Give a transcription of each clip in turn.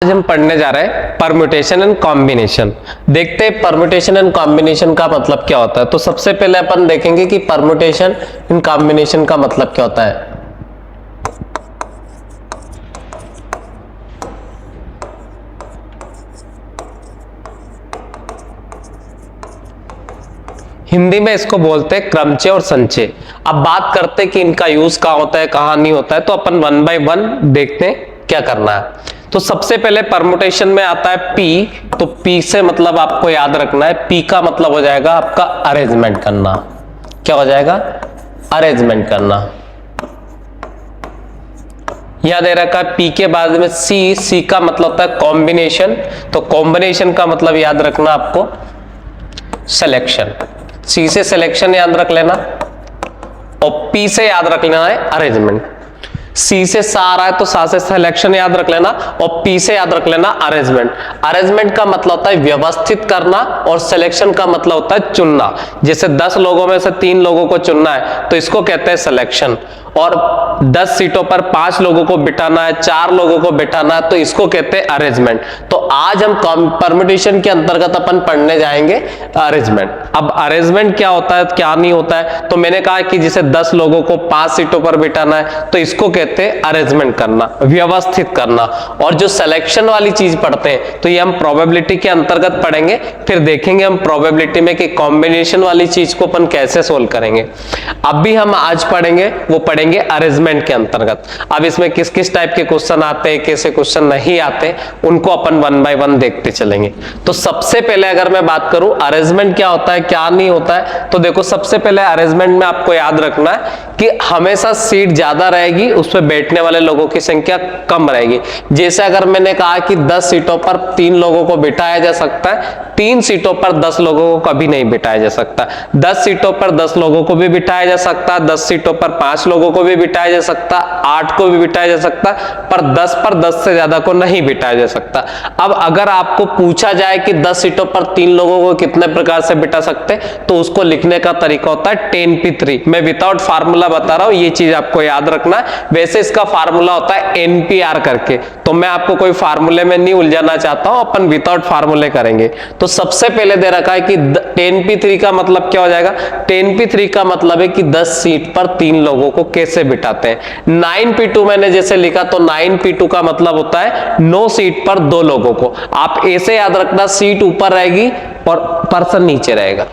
आज हम पढ़ने जा रहे हैं परम्यूटेशन एंड कॉम्बिनेशन। देखते हैं परम्यूटेशन एंड कॉम्बिनेशन का मतलब क्या होता है। तो सबसे पहले अपन देखेंगे कि परम्यूटेशन एंड कॉम्बिनेशन का मतलब क्या होता है। हिंदी में इसको बोलते हैं क्रमचय और संचय। अब बात करते हैं कि इनका यूज कहाँ होता है कहाँ नहीं होता है, तो अपन वन बाय वन देखते हैं क्या करना है। तो सबसे पहले परम्यूटेशन में आता है पी। तो पी से मतलब आपको याद रखना है, पी का मतलब हो जाएगा आपका अरेंजमेंट करना। क्या हो जाएगा? अरेंजमेंट करना। यहां दे रखा है पी के बाद में सी। सी का मतलब होता है कॉम्बिनेशन। तो कॉम्बिनेशन का मतलब याद रखना आपको सिलेक्शन। सी से सिलेक्शन याद रख लेना और पी से याद रख लेना है अरेंजमेंट। सी से सा आ रहा है तो सा से सिलेक्शन याद रख लेना और पी से याद रख लेना अरेंजमेंट। अरेंजमेंट का मतलब होता है व्यवस्थित करना और सिलेक्शन का मतलब होता है चुनना। जैसे 10 लोगों में से 3 लोगों को चुनना है तो इसको कहते हैं सिलेक्शन। और 10 सीटों पर 5 लोगों को बिठाना है, 4 लोगों को बिठाना है तो इसको कहते हैं अरेंजमेंट। तो आज हम परम्यूटेशन के अंतर्गत अपन पढ़ने जाएंगे अरेंजमेंट। अब अरेंजमेंट क्या होता है क्या नहीं होता है, तो मैंने कहा कि जैसे 10 लोगों को 5 सीटों पर बिठाना है तो इसको कहते हैं अरेंजमेंट करना, व्यवस्थित करना। और जो सिलेक्शन वाली चीज पढ़ते हैं तो ये हम प्रोबेबिलिटी के अंतर्गत पढ़ेंगे। फिर देखेंगे हम प्रोबेबिलिटी में कि कॉम्बिनेशन वाली चीज को अपन कैसे सोल्व करेंगे। अब भी हम आज पढ़ेंगे वो पढ़ेंगे अरेंजमेंट के अंतर्गत। अब इसमें किस किस टाइप के क्वेश्चन आते हैं, कैसे क्वेश्चन नहीं आते, उनको अपन वन बाय वन देखते चलेंगे। तो सबसे पहले अगर मैं बात करूं अरेंजमेंट क्या होता है क्या नहीं होता है, तो देखो सबसे पहले अरेंजमेंट में आपको याद रखना है कि हमेशा सीट ज्यादा रहेगी, उस पर बैठने वाले लोगों की संख्या कम रहेगी। जैसे अगर मैंने कहा कि 10 सीटों पर 3 लोगों को बिठाया जा सकता है, 3 सीटों पर 10 लोगों को कभी नहीं बिठाया जा सकता। 10 सीटों पर 10 लोगों को भी बिठाया जा सकता है, 10 सीटों पर 5 लोगों को भी बिठाया जा सकता, 8 को भी बिठाया जा सकता, पर 10 पर 10 से ज्यादा को नहीं बिठाया जा सकता। अब अगर आपको पूछा जाए कि 10 सीटों पर 3 लोगों को कितने प्रकार से बिठा सकते, तो उसको लिखने का तरीका होता है 10p3। मैं विदाउट फार्मूला बता रहा हूं, ये चीज आपको याद रखना है। वैसे इसका फार्मूला होता है NPR करके, तो मैं आपको कोई फार्मूले में नहीं उलझाना चाहता हूं, अपन विदाउट फार्मूले करेंगे। तो सबसे पहले दे रखा है कि 10p3 का मतलब क्या हो जाएगा। 10p3 का मतलब है कि 10 सीट पर 3 लोगों को कैसे बिठाते हैं। 9p2 मैंने जैसे लिखा तो 9p2 का मतलब होता है 9 सीट पर 2 लोगों को। आप ऐसे याद रखना, सीट ऊपर रहेगी और पर्सन नीचे रहेगा।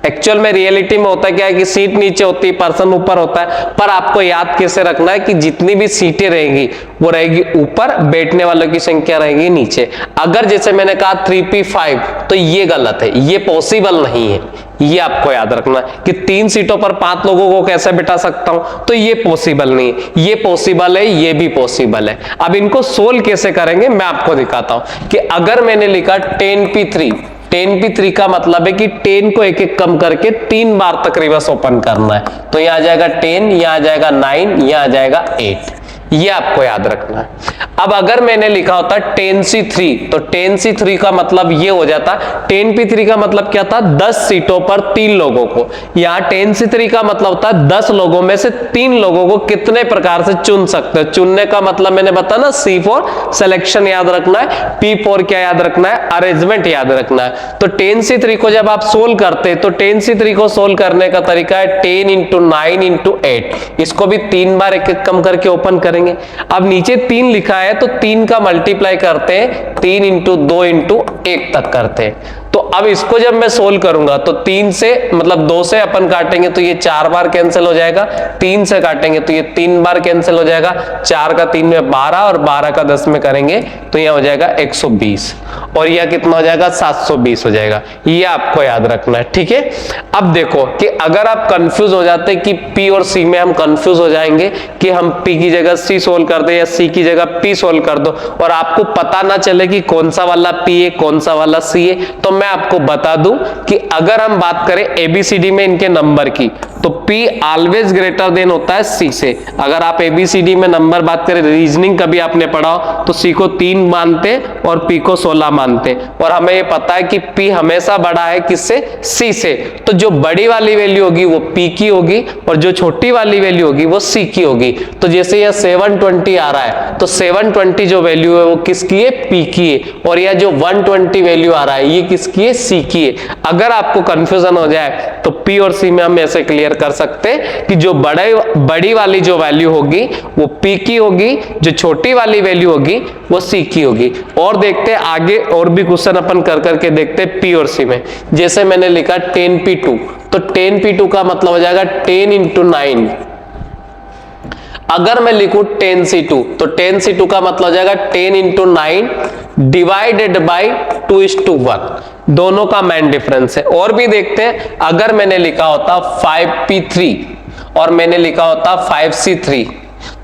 एक्चुअल में रियलिटी में होता क्या है कि सीट नीचे होती है, पर्सन ऊपर होता है। पर आपको याद कैसे रखना है कि जितनी भी सीटें रहेंगी वो रहेगी ऊपर, बैठने वालों की संख्या रहेगी नीचे। अगर जैसे मैंने कहा 3p5 तो ये गलत है, ये पॉसिबल नहीं है। ये आपको याद रखना कि 3 सीटों पर 5 लोगों को कैसे बिठा सकता हूं, तो ये पॉसिबल नहीं है। ये पॉसिबल है, ये भी पॉसिबल है। अब इनको सोल्व कैसे करेंगे मैं आपको दिखाता हूं कि अगर मैंने लिखा 10p3, 10p3 का मतलब है कि 10 को एक एक कम करके 3 बार तक रिवर्स ओपन करना है। तो यहां आ जाएगा 10, यहां आ जाएगा 9, यहां आ जाएगा 8। ये आपको याद रखना है। अब अगर मैंने लिखा होता 10c3 तो 10c3 का मतलब ये हो जाता, 10p3 का मतलब क्या था 10 सीटों पर 3 लोगों को। यहां 10c3 का मतलब होता है 10 लोगों में से 3 लोगों को कितने प्रकार से चुन सकते हैं। चुनने का मतलब मैंने बताया ना, C4 सिलेक्शन याद रखना है, P4 क्या याद रखना है, अरेंजमेंट याद रखना है। तो 10c3 को जब आप सोल्व करते हैं तो 10c3 को सोल्व करने का तरीका है 10 इंटू 9 इंटू 8। इसको भी 3 बार एक एक कम करके ओपन करेंगे। अब नीचे 3 लिखा है तो 3 का मल्टीप्लाई करते हैं, 3 इंटू 2 इंटू 1 तक करते हैं। तो अब इसको जब मैं सोल्व करूंगा तो 3 से मतलब 2 से अपन काटेंगे तो ये 4 बार कैंसिल हो जाएगा, 3 से काटेंगे तो ये 3 बार कैंसिल हो जाएगा, 4 का 3 में 12 और 12 का 10 में करेंगे तो यह हो जाएगा 120 और यह कितना हो जाएगा 720 हो जाएगा। ये आपको याद रखना है, ठीक है। अब देखो कि अगर आप कंफ्यूज हो जाते कि P और C में हम कंफ्यूज हो जाएंगे कि हम P की जगह C सोल्व कर दे या C की जगह P सोल्व कर दो और आपको पता ना चले कि कौन सा वाला P है कौन सा वाला C है, तो मैं आपको बता दूं कि अगर हम बात करें ABCD में इनके नंबर की तो P ऑलवेज ग्रेटर देन होता है C से। अगर आप ABCD में नंबर बात करें, रीजनिंग कभी आपने पढ़ा हो तो C को 3 मानते और P को 16 मानते, और हमें ये पता है कि P हमेशा बड़ा है किससे? C से। तो जो बड़ी वाली वैल्यू होगी वो P की होगी और जो छोटी वाली वैल्यू होगी वो C की होगी। तो जैसे यह 720 आ रहा है तो 720 जो वैल्यू है वो किसकी है? P की है, और यह जो 120 वैल्यू आ रहा है ये किसकी है? C की है। अगर आपको कंफ्यूजन हो जाए तो P और C में हम ऐसे क्लियर कर सकते हैं कि जो बड़ी वाली जो वैल्यू होगी वो P की होगी, जो छोटी वाली वैल्यू होगी वो C की होगी। और देखते हैं आगे और भी क्वेश्चन अपन कर करके देखते हैं P और C में। जैसे मैंने लिखा 10P2, तो 10P2 का मतलब हो जाएगा 10 into 9। अगर मैं लिखूं 10C2 तो 10C2 का मतलब हो जाएगा 10 into 9 डिवाइडेड बाई 2:1। दोनों का मेन डिफरेंस है। और भी देखते हैं, अगर मैंने लिखा होता 5P3 और मैंने लिखा होता 5C3,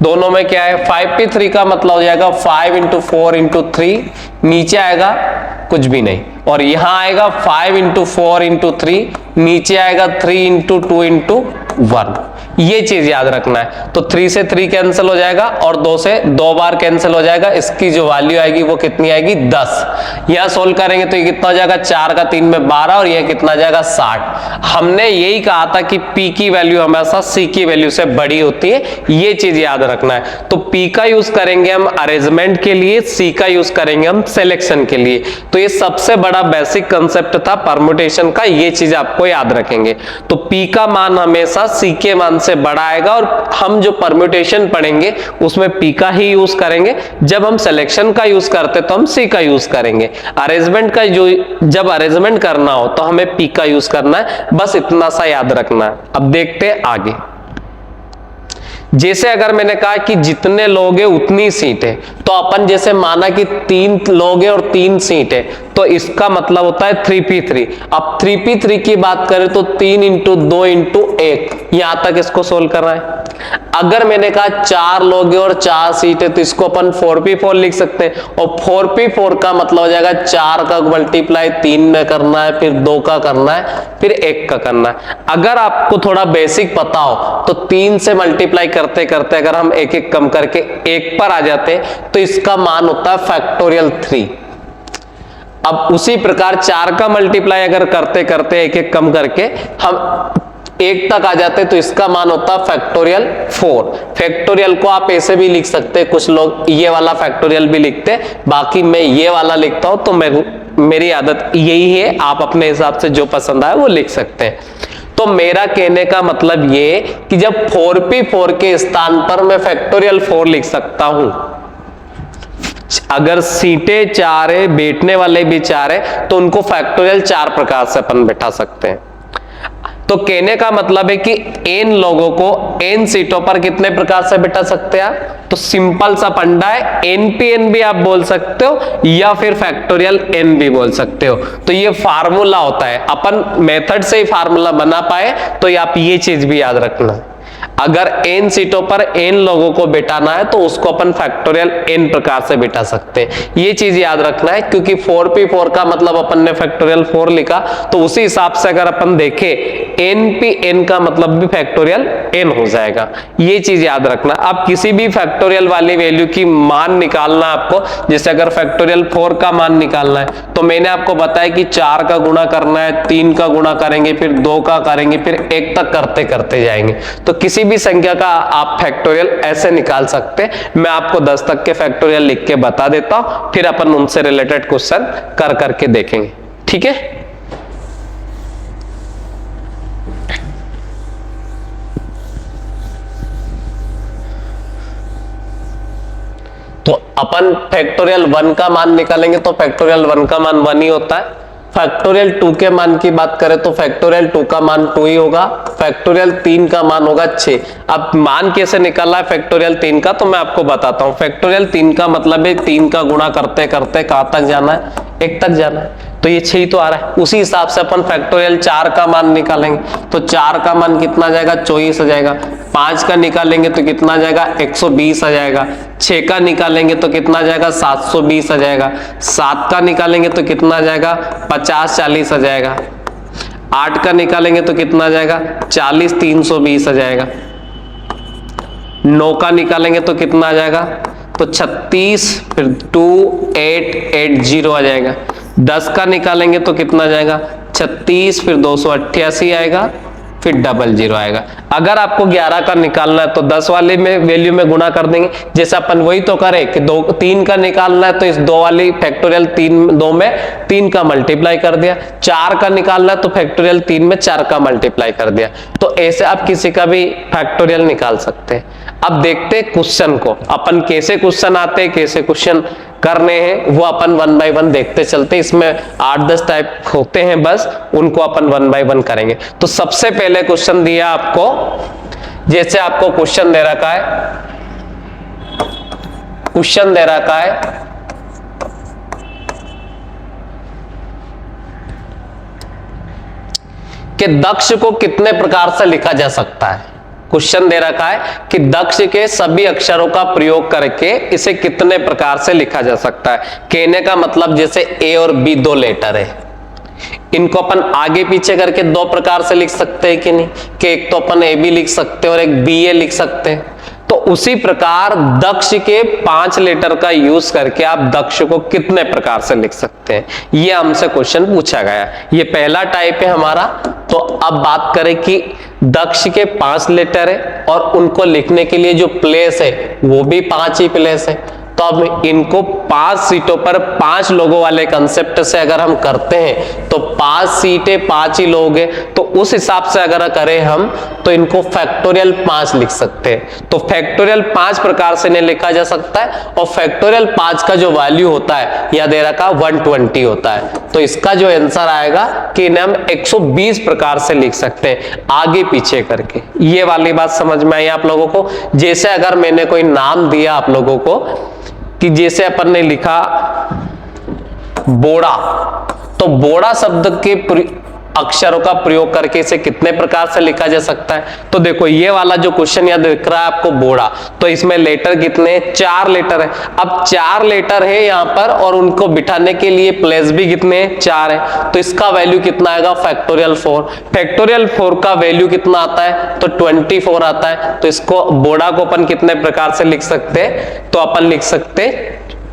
दोनों में क्या है? 5P3 का मतलब हो जाएगा 5 into 4 into 3, नीचे आएगा कुछ भी नहीं, और यहां आएगा 5 into 4 into 3, नीचे आएगा 3 into 2 into 1। ये चीज याद रखना है। तो 3 से 3 कैंसिल हो जाएगा और 2 से 2 बार कैंसिल हो जाएगा। इसकी जो वैल्यू आएगी वो कितनी आएगी? 10। यहां सोल्व करेंगे तो ये कितना हो जाएगा? 4 का 3 में 12 और ये कितना जाएगा? 60। हमने यही कहा था कि P की वैल्यू हमेशा C की वैल्यू से बड़ी होती है, ये चीज याद रखना है। तो P का यूज करेंगे हम अरेंजमेंट के लिए, C का यूज करेंगे हम सिलेक्शन के लिए। तो ये सबसे बड़ा बेसिक कंसेप्ट था परम्यूटेशन का, ये चीज आपको याद रखेंगे। तो P का मान हमेशा C के मान से बड़ा आएगा, और हम जो परम्यूटेशन पढ़ेंगे उसमें P का ही यूज करेंगे। जब हम सिलेक्शन का यूज करते तो हम C का यूज करेंगे। अरेंजमेंट का जब अरेंजमेंट करना हो तो हमें P का यूज करना है, बस इतना सा याद रखना है। अब देखते हैं आगे। जैसे अगर मैंने कहा कि जितने लोग हैं उतनी सीट है, तो अपन जैसे माना कि 3 लोग हैं और 3 सीट है, तो इसका मतलब होता है 3P3। अब 3P3 की बात करें तो 3 into 2 into 1, यहां तक इसको सोल्व करना है। अगर मैंने कहा 4 लोग हैं और 4 सीट है तो इसको अपन 4P4 लिख सकते हैं, और 4P4 का मतलब हो जाएगा 4 का मल्टीप्लाई 3 में करना है, फिर 2 का करना है, फिर 1 का करना है। अगर आपको थोड़ा बेसिक पता हो तो 3 से मल्टीप्लाई करते करते अगर हम एक एक कम करके 1 पर आ जाते तो इसका मान होता है फैक्टोरियल 3। अब उसी प्रकार 4 का मल्टीप्लाई अगर करते करते एक एक कम करके हम 1 तक आ जाते तो इसका मान होता है फैक्टोरियल 4। फैक्टोरियल को आप ऐसे भी लिख सकते हैं, कुछ लोग ये वाला फैक्टोरियल भी लिखते हैं, बाकी मैं ये वाला लिखता हूं, तो मेरी आदत यही है। आप अपने हिसाब से जो पसंद आए वो लिख सकते हैं। तो मेरा कहने का मतलब ये कि जब 4P4 के स्थान पर मैं फैक्टोरियल 4 लिख सकता हूं, अगर सीटें 4 है, बैठने वाले भी 4 है, तो उनको फैक्टोरियल 4 प्रकार से अपन बैठा सकते हैं। तो कहने का मतलब है कि n लोगों को n सीटों पर कितने प्रकार से बैठा सकते हैं? तो सिंपल सा फंडा है, n भी आप बोल सकते हो या फिर फैक्टोरियल n भी बोल सकते हो। तो ये फार्मूला होता है, अपन मेथड से ही फार्मूला बना पाए तो आप ये चीज भी याद रखना। अगर n सीटों पर n लोगों को बिठाना है तो उसको अपन फैक्टोरियल n प्रकार से बिठा सकते हैं। ये चीज याद रखना है, क्योंकि 4P4 का मतलब अपन ने फैक्टोरियल 4 लिखा, तो उसी हिसाब से अगर अपन देखें NPn का मतलब भी फैक्टोरियल n हो जाएगा। ये चीज याद रखना। अब किसी भी फैक्टोरियल वाली वैल्यू की मान निकालना आपको, जैसे अगर फैक्टोरियल 4 का मान निकालना है तो मैंने आपको बताया कि 4 का गुणा करना है, 3 का गुणा करेंगे, फिर 2 का करेंगे, फिर 1 तक करते करते जाएंगे। तो किसी भी संख्या का आप फैक्टोरियल ऐसे निकाल सकते हैं। मैं आपको 10 तक के फैक्टोरियल लिख के बता देता हूं, फिर अपन उनसे रिलेटेड क्वेश्चन कर करके देखेंगे। ठीक है, तो अपन फैक्टोरियल 1 का मान निकालेंगे तो फैक्टोरियल 1 का मान 1 ही होता है। फैक्टोरियल 2 के मान की बात करें तो फैक्टोरियल 2 का मान 2 ही होगा। फैक्टोरियल 3 का मान होगा 6। अब मान कैसे निकालना है फैक्टोरियल 3 का, तो मैं आपको बताता हूं। फैक्टोरियल 3 का मतलब है 3 का गुणा करते करते कहां तक जाना है? 1 तक जाना है, तो ये 6 तो आ रहा है। उसी हिसाब से अपन फैक्टोरियल 4 का मान निकालेंगे तो 4 का मान कितना जाएगा? 24 आ जाएगा। 5 का निकालेंगे तो कितना जाएगा? 120 आ जाएगा। 6 का निकालेंगे तो कितना जाएगा? 720 आ जाएगा। 7 का निकालेंगे तो कितना जाएगा? 50-40 आ जाएगा। 8 का निकालेंगे तो कितना आ जाएगा 40, 320 आ जाएगा। 9 का निकालेंगे तो कितना आ जाएगा तो 36, फिर 2880 आ जाएगा। 10 का निकालेंगे तो कितना आ जाएगा 36, फिर 288 आएगा, फिर 00 आएगा। अगर आपको 11 का निकालना है तो 10 वाले में वैल्यू में गुणा कर देंगे, जैसे अपन वही तो करें कि 3 का निकालना है तो इस 2 वाली फैक्टोरियल 2 में 3 का मल्टीप्लाई कर दिया। 4 का निकालना है तो फैक्टोरियल 3 में 4 का मल्टीप्लाई कर दिया। तो ऐसे आप किसी का भी फैक्टोरियल निकाल सकते हैं। अब देखते हैं क्वेश्चन को, अपन कैसे क्वेश्चन आते हैं, कैसे क्वेश्चन करने हैं, वो अपन 1 बाय 1 देखते चलते। इसमें 8-10 टाइप होते हैं, बस उनको अपन 1 बाय 1 करेंगे। तो सबसे पहले क्वेश्चन दिया आपको, जैसे आपको क्वेश्चन दे रखा है, क्वेश्चन दे रखा है कि दक्ष को कितने प्रकार से लिखा जा सकता है। क्वेश्चन दे रखा है कि दक्ष के सभी अक्षरों का प्रयोग करके इसे कितने प्रकार से लिखा जा सकता है। कहने का मतलब जैसे ए और बी 2 लेटर है, इनको अपन आगे पीछे करके 2 प्रकार से लिख सकते हैं कि नहीं, कि एक तो अपन ए बी लिख सकते हैं और एक बी ए लिख सकते हैं। तो उसी प्रकार दक्ष के 5 लेटर का यूज करके आप दक्ष को कितने प्रकार से लिख सकते हैं, ये हमसे क्वेश्चन पूछा गया। ये पहला टाइप है हमारा। तो अब बात करें कि दक्ष के 5 लेटर है और उनको लिखने के लिए जो प्लेस है वो भी 5 ही प्लेस है। तो अब इनको 5 सीटों पर 5 लोगों वाले कंसेप्ट से अगर हम करते हैं तो 5 सीटें 5 ही लोग हैं, तो उस हिसाब से अगर करें हम तो इनको फैक्टोरियल 5 लिख सकते हैं। तो फैक्टोरियल 5 प्रकार से इन्हें लिखा जा सकता है और फैक्टोरियल 5 का जो वैल्यू होता है या दे रखा 120 होता है। तो इसका जो आंसर आएगा कि इन्हें हम 120 प्रकार से लिख सकते हैं आगे पीछे करके। ये वाली बात समझ में आई आप लोगों को। जैसे अगर मैंने कोई नाम दिया आप लोगों को कि जैसे अपन ने लिखा बोड़ा, तो बोड़ा शब्द के अक्षरों का प्रयोग करके इसे कितने प्रकार से लिखा जा सकता है। तो देखो ये वाला जो क्वेश्चन यहाँ दिख रहा है आपको बोड़ा, तो इसमें लेटर कितने 4 लेटर है। अब 4 लेटर है यहाँ पर और उनको बिठाने के लिए प्लेस भी कितने 4 है। तो इसका वैल्यू कितना आएगा फैक्टोरियल 4। फैक्टोरियल 4 का वैल्यू कितना आता है तो 24 आता है। तो इसको बोड़ा को अपन कितने प्रकार से लिख सकते हैं, तो अपन लिख सकते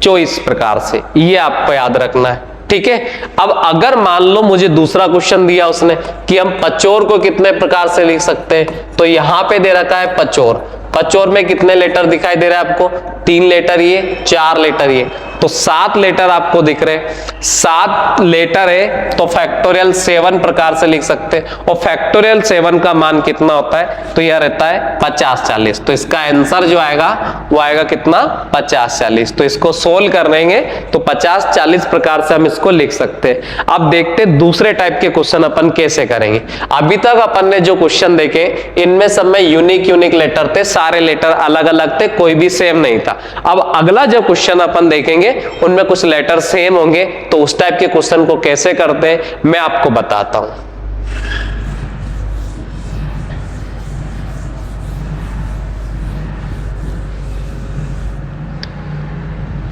24 प्रकार से। ये आपको याद रखना है, ठीक है। अब अगर मान लो मुझे दूसरा क्वेश्चन दिया उसने कि हम पचोर को कितने प्रकार से लिख सकते हैं, तो यहां पे दे रखा है पचोर। पचोर में कितने लेटर दिखाई दे रहा है आपको 3 लेटर ये, 4 लेटर ये, तो 7 लेटर आपको दिख रहे हैं। 7 लेटर है तो फैक्टोरियल 7 प्रकार से लिख सकते हैं। और फैक्टोरियल 7 का मान कितना होता है तो यह रहता है 50-40। तो इसका आंसर जो आएगा वो आएगा कितना 50-40। तो इसको सोल्व कर लेंगे तो 50-40 प्रकार से हम इसको लिख सकते हैं। अब देखते दूसरे टाइप के क्वेश्चन अपन कैसे करेंगे। अभी तक अपन ने जो क्वेश्चन देखे इनमें सब में यूनिक लेटर थे, सारे लेटर अलग अलग थे, कोई भी सेम नहीं था। अब अगला जो क्वेश्चन अपन देखेंगे उनमें कुछ लेटर सेम होंगे, तो उस टाइप के क्वेश्चन को कैसे करते हैं मैं आपको बताता हूं।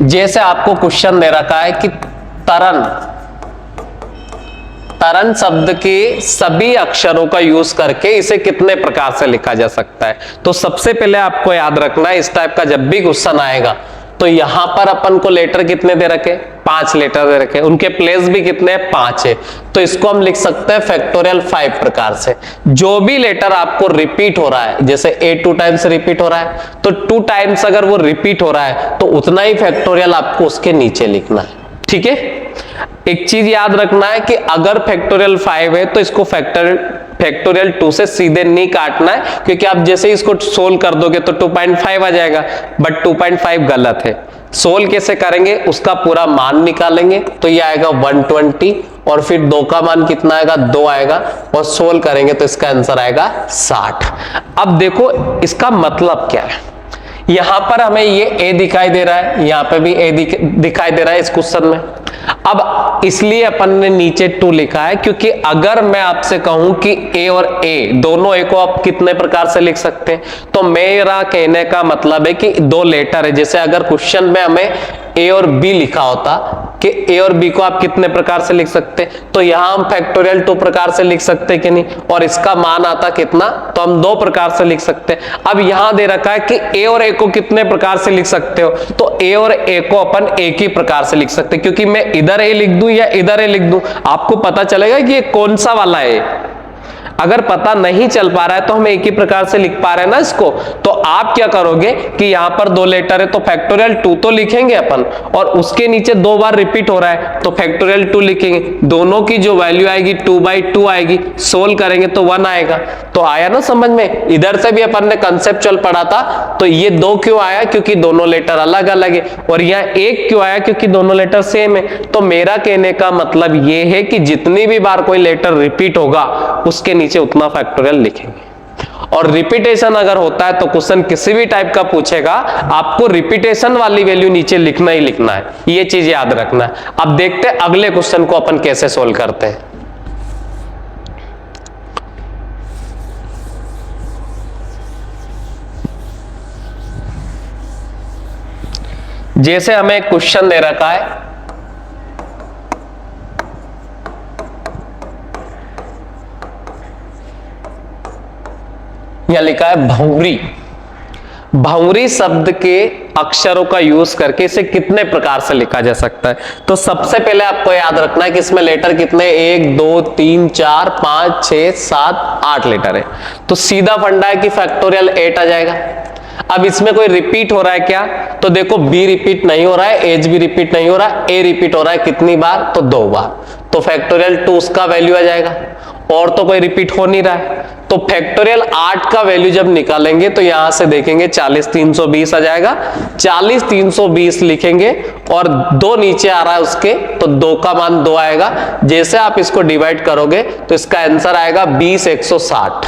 जैसे आपको क्वेश्चन दे रखा है कि तरन शब्द के सभी अक्षरों का यूज करके इसे कितने प्रकार से लिखा जा सकता है। तो सबसे पहले आपको याद रखना है इस टाइप का जब भी क्वेश्चन आएगा तो यहां पर अपन को लेटर कितने दे रखे 5 लेटर दे रखे, उनके प्लेस भी कितने 5 है। तो इसको हम लिख सकते हैं फैक्टोरियल 5 प्रकार से। जो भी लेटर आपको रिपीट हो रहा है, जैसे ए 2 टाइम्स रिपीट हो रहा है तो 2 टाइम्स अगर वो रिपीट हो रहा है तो उतना ही फैक्टोरियल आपको उसके नीचे लिखना है, ठीक है। एक चीज याद रखना है कि अगर फैक्टोरियल 5 है तो इसको फैक्टोरियल 2 से सीधे नहीं काटना है, क्योंकि आप जैसे ही इसको सोल्व कर दोगे तो 2.5 आ जाएगा, बट 2.5 गलत है। सोल्व कैसे करेंगे उसका पूरा मान निकालेंगे तो ये आएगा 120 और फिर 2 का मान कितना आएगा 2 आएगा और सोल्व करेंगे तो इसका आंसर आएगा 60। अब देखो इसका मतलब क्या है। यहां पर हमें ये ए दिखाई दे रहा है, यहां पे भी ए दिखाई दे रहा है इस क्वेश्चन में। अब इसलिए अपन ने नीचे 2 लिखा है, क्योंकि अगर मैं आपसे कहूं कि ए और ए दोनों ए को आप कितने प्रकार से लिख सकते हैं, तो मेरा कहने का मतलब है कि 2 लेटर है। जैसे अगर क्वेश्चन में हमें ए और बी लिखा होता कि ए और बी को आप कितने प्रकार से लिख सकते हैं, तो यहां हम फैक्टोरियल 2 प्रकार से लिख सकते हैं कि नहीं, और इसका मान आता कितना, तो हम 2 प्रकार से लिख सकते हैं। अब यहां दे रखा है कि ए और ए को कितने प्रकार से लिख सकते हो, तो ए और ए को अपन एक ही प्रकार से लिख सकते हैं, क्योंकि मैं इधर ए लिख दूं या इधर ए लिख दूं, आपको पता चलेगा कि ये कौन सा वाला है। अगर पता नहीं चल पा रहा है तो हम एक ही प्रकार से लिख पा रहे हैं ना इसको, तो आप क्या करोगे कि यहां पर 2 लेटर है तो फैक्टोरियल 2 तो लिखेंगे अपन, और उसके नीचे 2 बार रिपीट हो रहा है तो फैक्टोरियल 2 लिखेंगे। दोनों की जो वैल्यू आएगी 2/2 आएगी, सोल्व करेंगे तो 1 आएगा। तो आया ना समझ में, इधर से भी अपन ने कंसेप्चुअल पढ़ा था, तो ये 2 क्यों आया, क्योंकि दोनों लेटर अलग अलग है, और यहाँ 1 क्यों आया, क्योंकि दोनों लेटर सेम है। तो मेरा कहने का मतलब ये है कि जितनी भी बार कोई लेटर रिपीट होगा उसके नीचे उतना फैक्टोरियल लिखेंगे। और रिपीटेशन अगर होता है तो क्वेश्चन किसी भी टाइप का पूछेगा, आपको रिपीटेशन वाली वैल्यू नीचे लिखना ही लिखना है, ये चीज याद रखना है। अब देखते हैं अगले क्वेश्चन को अपन कैसे सोल्व करते हैं। जैसे हमें क्वेश्चन दे रखा है, यहां लिखा है भंवरी। भंवरी शब्द के अक्षरों का यूज करके इसे कितने प्रकार से लिखा जा सकता है। तो सबसे पहले आपको याद रखना है कि इसमें लेटर कितने, 1 2 3 4 5 6 7 8 लेटर है। तो सीधा फंडा है कि फैक्टोरियल 8 आ जाएगा। अब इसमें कोई रिपीट हो रहा है क्या, तो देखो बी रिपीट नहीं हो रहा है, एच भी रिपीट नहीं हो रहा है, ए रिपीट हो रहा है कितनी बार, तो 2 बार, तो फैक्टोरियल 2 उसका वैल्यू आ जाएगा। और तो कोई रिपीट हो नहीं रहा है, तो फैक्टोरियल 8 का वैल्यू जब निकालेंगे तो यहां से देखेंगे 40 320 आ जाएगा। 40 320 लिखेंगे और 2 नीचे आ रहा है उसके, तो 2 का मान 2 आएगा। जैसे आप इसको डिवाइड करोगे तो इसका आंसर आएगा 20 160।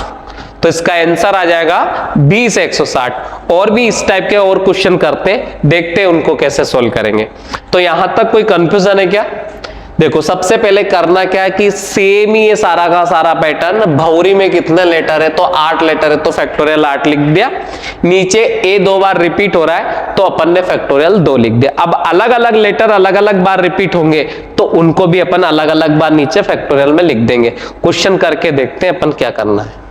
तो इसका आंसर आ जाएगा 20 160। और भी इस टाइप के और क्वेश्चन करते हैं, देखते हैं उनको कैसे सोल्व करेंगे। तो यहां तक कोई कंफ्यूजन है क्या? देखो सबसे पहले करना क्या है कि सेम ही ये सारा का सारा पैटर्न, भंवरी में कितने लेटर है, तो 8 लेटर है तो फैक्टोरियल 8 लिख दिया। नीचे ए 2 बार रिपीट हो रहा है तो अपन ने फैक्टोरियल 2 लिख दिया। अब अलग अलग लेटर अलग अलग बार रिपीट होंगे तो उनको भी अपन अलग अलग बार नीचे फैक्टोरियल में लिख देंगे। क्वेश्चन करके देखते हैं अपन क्या करना है।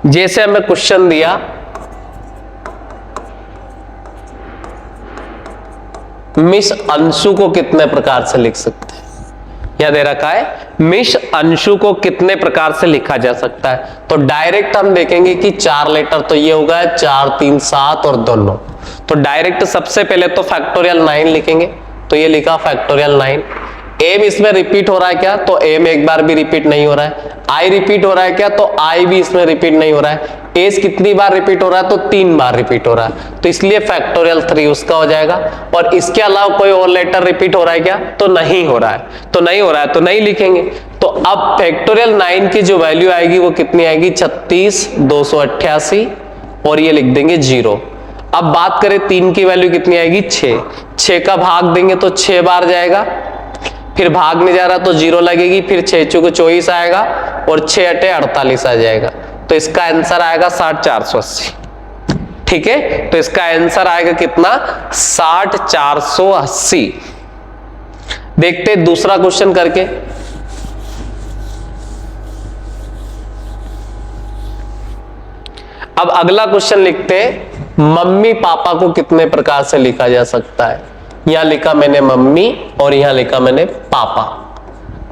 जैसे हमें क्वेश्चन दिया, मिस अंशु को कितने प्रकार से लिख सकते हैं, यह दे रखा है मिस अंशु को कितने प्रकार से लिखा जा सकता है। तो डायरेक्ट हम देखेंगे कि 4 लेटर, तो ये होगा 4 3 7 और 2 9। तो डायरेक्ट सबसे पहले तो फैक्टोरियल 9 लिखेंगे, तो ये लिखा फैक्टोरियल 9। एम इसमें रिपीट हो रहा है क्या, तो एम एक बार भी रिपीट नहीं हो रहा है। आई रिपीट हो रहा है क्या, तो आई भी इसमें रिपीट नहीं हो रहा है। एस कितनी बार रिपीट हो रहा है, तो 3 बार रिपीट हो रहा है, तो इसलिए फैक्टोरियल 3 उसका हो जाएगा। और इसके अलावा कोई और लेटर रिपीट हो रहा है क्या, तो नहीं हो रहा है, तो नहीं हो रहा है तो नहीं लिखेंगे। तो अब फैक्टोरियल 9 की जो वैल्यू आएगी वो कितनी आएगी, 36 288, और ये लिख देंगे 0। अब बात करें 3 की वैल्यू कितनी आएगी, 6 का भाग देंगे तो 6 बार जाएगा, फिर भाग नहीं जा रहा तो 0 लगेगी, फिर 6 चौके 24 आएगा और 6 अटे 48 आ जाएगा। तो इसका आंसर आएगा 60 480। ठीक है, तो इसका आंसर आएगा कितना, 60 480। देखते हैं दूसरा क्वेश्चन करके। अब अगला क्वेश्चन लिखते हैं, मम्मी पापा को कितने प्रकार से लिखा जा सकता है। यहां लिखा मैंने मम्मी और यहां लिखा मैंने पापा।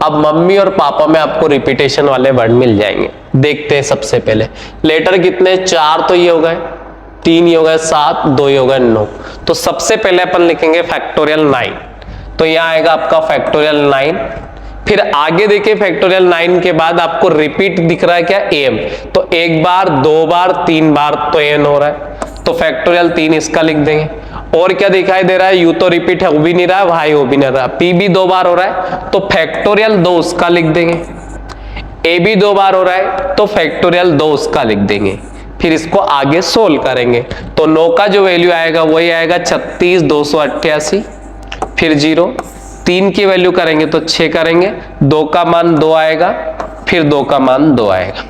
अब मम्मी और पापा में आपको रिपीटेशन वाले वर्ड मिल जाएंगे। देखते हैं सबसे पहले लेटर कितने, 4 तो ये हो गए, 3 ये हो गए, 7 2 ये हो गए, 9। तो सबसे पहले अपन लिखेंगे फैक्टोरियल 9। तो यहां आएगा आपका फैक्टोरियल 9। फिर आगे देखिए फैक्टोरियल 9 के बाद आपको रिपीट दिख रहा है क्या, एम। तो 1 बार 2 बार 3 बार तो एन हो रहा है, तो फैक्टोरियल 3 इसका लिख देंगे। और क्या दिखाई दे रहा है, यू तो रिपीट हो भी नहीं रहा, वाई हो भी नहीं रहा, पी भी 2 बार हो रहा है तो फैक्टोरियल 2 उसका लिख देंगे। ए भी 2 बार हो रहा है तो फैक्टोरियल 2 उसका लिख देंगे। फिर इसको आगे सोल्व करेंगे तो 9 का जो वैल्यू आएगा वही आएगा 36 288, फिर 0। 3 की वैल्यू करेंगे तो 6 करेंगे, 2 का मान 2 आएगा, फिर 2 का मान 2 आएगा।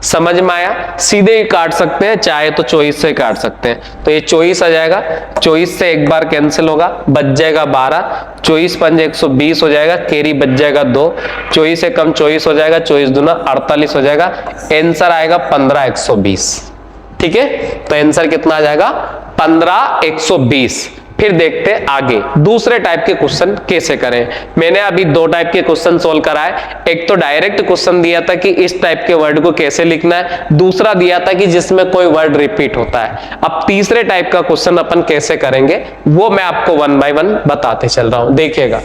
समझ में आया? सीधे ही काट सकते हैं, चाहे तो 24 से काट सकते हैं। तो ये 24 आ जाएगा, 24 से एक बार कैंसिल होगा, बच जाएगा 12, 24 पंजे 120 हो जाएगा, कैरी बच जाएगा 2, 24 से कम 24 हो जाएगा, 24 दूना 48 हो जाएगा, आंसर आएगा 15120। ठीक है, तो आंसर कितना आ जाएगा? 15120। फिर देखते हैं आगे दूसरे टाइप के क्वेश्चन कैसे करें। मैंने अभी 2 टाइप के क्वेश्चन सोल्व कराए। एक तो डायरेक्ट क्वेश्चन दिया था कि इस टाइप के वर्ड को कैसे लिखना है, दूसरा दिया था कि जिसमें कोई वर्ड रिपीट होता है। अब तीसरे टाइप का क्वेश्चन अपन कैसे करेंगे वो मैं आपको 1 बाय 1 बताते चल रहा हूं, देखिएगा।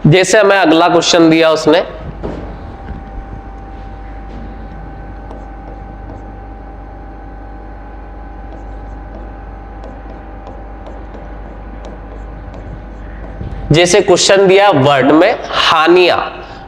जैसे हमें अगला क्वेश्चन दिया उसने, जैसे क्वेश्चन दिया वर्ड में हानिया।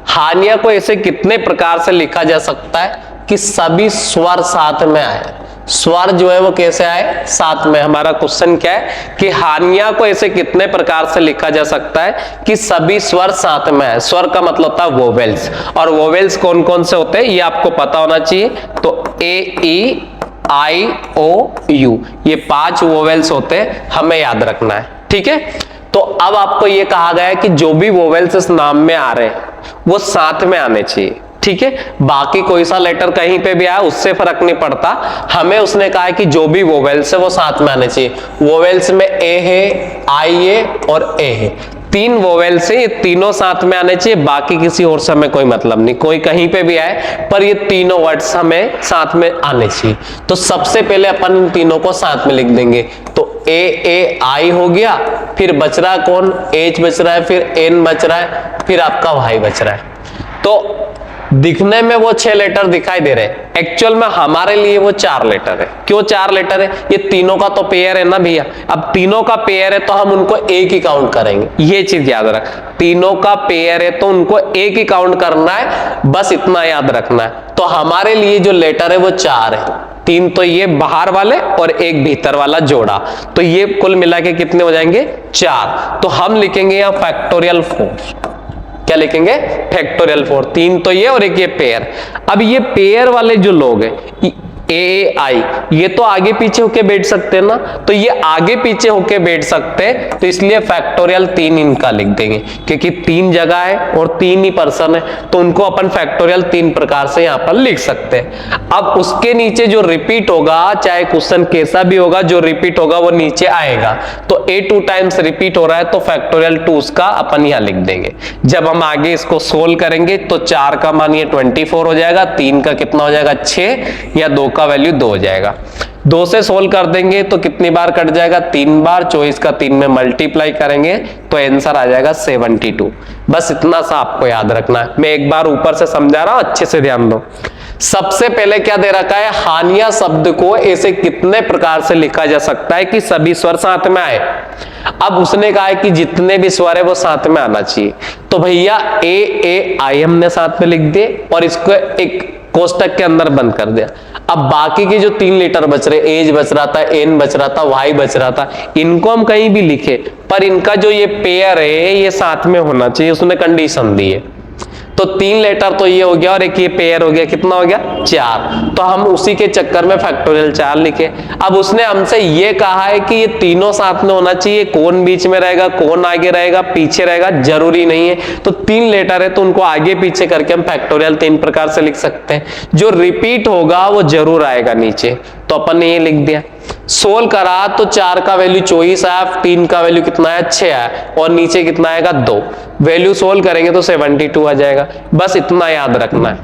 हानिया को ऐसे कितने प्रकार से लिखा जा सकता है कि सभी स्वर साथ में आए। स्वर जो है वो कैसे आए? साथ में। हमारा क्वेश्चन क्या है कि हानिया को ऐसे कितने प्रकार से लिखा जा सकता है कि सभी स्वर साथ में आए। स्वर का मतलब होता है वोवेल्स, और वोवेल्स कौन कौन से होते हैं ये आपको पता होना चाहिए। तो ए, ई, आई, ओ, यू, ये 5 वोवेल्स होते हैं, हमें याद रखना है। ठीक है, तो अब आपको ये कहा गया है कि जो भी वोवेल्स इस नाम में आ रहे हैं वो साथ में आने चाहिए। ठीक है, बाकी कोई सा लेटर कहीं पे भी आया उससे फर्क नहीं पड़ता, हमें उसने कहा है कि जो भी वोवेल्स है वो साथ में आने चाहिए। वोवेल्स में ए है, आई है और ए है, 3 वोवेल्स है, ये तीनों साथ में आने चाहिए। बाकी किसी और से हमें कोई मतलब नहीं, कोई कहीं पे भी आए पर ये तीनों वर्ड्स हमें साथ में आने चाहिए। तो सबसे पहले अपन इन तीनों को साथ में लिख देंगे। तो ए आई हो गया, फिर बच रहा कौन? एच बच रहा है, फिर एन बच रहा है, फिर आपका वाई बच रहा है। तो दिखने में वो 6 लेटर दिखाई दे रहे हैं, एक्चुअल में हमारे लिए वो 4 लेटर है। क्यों 4 लेटर है? ये तीनों का तो पेयर है ना भैया। अब तीनों का पेयर है तो हम उनको एक ही काउंट करेंगे, ये चीज याद रख। तीनों का पेयर है तो उनको एक ही काउंट करना है, बस इतना याद रखना है। तो हमारे लिए जो लेटर है वो 4 है, 3 तो ये बाहर वाले और 1 भीतर वाला जोड़ा, तो ये कुल मिला के कितने हो जाएंगे? 4। तो हम लिखेंगे यहाँ फैक्टोरियल 4। क्या लिखेंगे? फैक्टोरियल 4। 3 तो ये और 1 ये पेयर। अब ये पेयर वाले जो लोग हैं ए आई, ये तो आगे पीछे होके बैठ सकते हैं ना, तो ये आगे पीछे होके बैठ सकते हैं, तो इसलिए फैक्टोरियल 3 इनका लिख देंगे, क्योंकि 3 जगह है और 3 ही पर्सन है, तो उनको अपन फैक्टोरियल 3 प्रकार से यहां पर लिख सकते हैं। अब उसके नीचे जो रिपीट होगा, चाहे क्वेश्चन कैसा भी होगा, जो रिपीट होगा वो नीचे आएगा। तो ए 2 टाइम्स रिपीट हो रहा है तो फैक्टोरियल 2 उसका अपन यहां लिख देंगे। जब हम आगे इसको सोल्व करेंगे तो 4 का मान ये 24 हो जाएगा, 3 का कितना हो जाएगा? 6, या 2 का वैल्यू 2 हो जाएगा। 2 से सोल्व कर देंगे तो कितनी बार कट जाएगा? 3 बार। 24 का 3 में मल्टीप्लाई करेंगे तो आंसर आ जाएगा 72। बस इतना सा आपको याद रखना है। मैं एक बार ऊपर से समझा रहा हूं, अच्छे से ध्यान दो। सबसे पहले क्या दे रखा है? हानिया शब्द को ऐसे कितने प्रकार से लिखा जा सकता है कि सभी स्वर साथ में आए। अब उसने कहा है कि जितने भी स्वर है वो साथ में आना चाहिए। तो भैया ए आई हमने साथ में लिख दिए और इसको एक कोष्टक के अंदर बंद कर दिया। अब बाकी के जो 3 लेटर बच रहे, एज बच रहा था, एन बच रहा था, वाई बच रहा था, इनको हम कहीं भी लिखे पर इनका जो ये पेयर है ये साथ में होना चाहिए, उसने कंडीशन दी है। तो 3 लेटर तो ये हो गया और एक ये पेयर हो गया, कितना हो गया? 4। तो हम उसी के चक्कर में फैक्टोरियल 4 लिखे। अब उसने हमसे ये कहा है कि ये तीनों साथ में होना चाहिए, कौन बीच में रहेगा, कौन आगे रहेगा, पीछे रहेगा, जरूरी नहीं है। तो 3 लेटर है तो उनको आगे पीछे करके हम फैक्टोरियल 3 प्रकार से लिख सकते हैं। जो रिपीट होगा वो जरूर आएगा नीचे, तो अपन ने ये लिख दिया। सोल्व करा तो 4 का वैल्यू 24 आया, 3 का वैल्यू कितना आया? 6 आया, और नीचे कितना आएगा? 2। वैल्यू सोल्व करेंगे तो 72 आ जाएगा। बस इतना याद रखना है।